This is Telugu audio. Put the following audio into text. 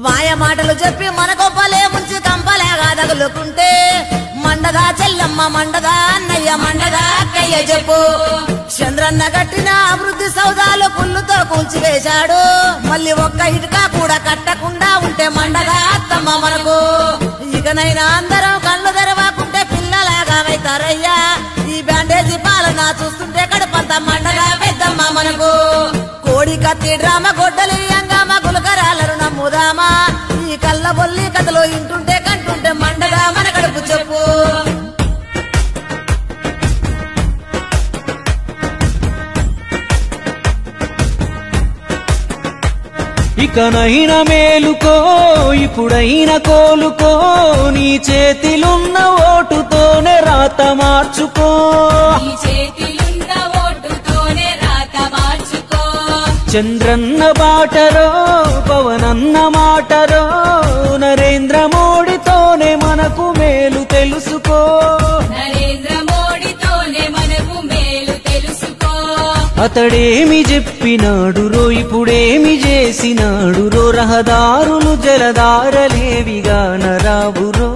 మాయ మాటలు చెప్పి మన గొప్పలే ముంచి కంపలేగా తగులుకుంటే మండగా చెల్లమ్మ మండగా అన్నయ్య మండగా అక్కయ్య చెప్పు చంద్రన్న కట్టిన అభివృద్ధి సౌదాలు పుల్లుతో కూల్చివేశాడు మళ్ళీ ఒక్క ఇటుక కూడా కట్టకుండా ఉంటే మండగా అత్తమ్మ మనకు ఇకనైనా అందరం కళ్ళు తెరవకుంటే పిల్లలాగా అవుతారయ్యా ఈ బ్యాండేజీ పాలన చూస్తుంటే కడుపంత మండగా పెద్దమ్మ మనకు కోడి కత్తి డ్రామ గొడ్డలి అంగామ గులకరాలను నమ్ముదామా ఈ కళ్ళ బొల్లి కథలో ఇంటుంటే కంటుంటే మండగా మన కడుపు చెప్పు ఇకనైనా మేలుకో ఇప్పుడైనా కోలుకో నీ చేతిలున్న ఓటుతోనే రాత మార్చుకో చంద్రన్న బాటరో పవనన్న మాటరో నరేంద్ర మోడీతోనే మనకు మేలు తెలుసుకో అతడేమి చెప్పినాడు రో ఇప్పుడేమి చేసినాడు రో రహదారులు జలధారలేవిగా నరావురో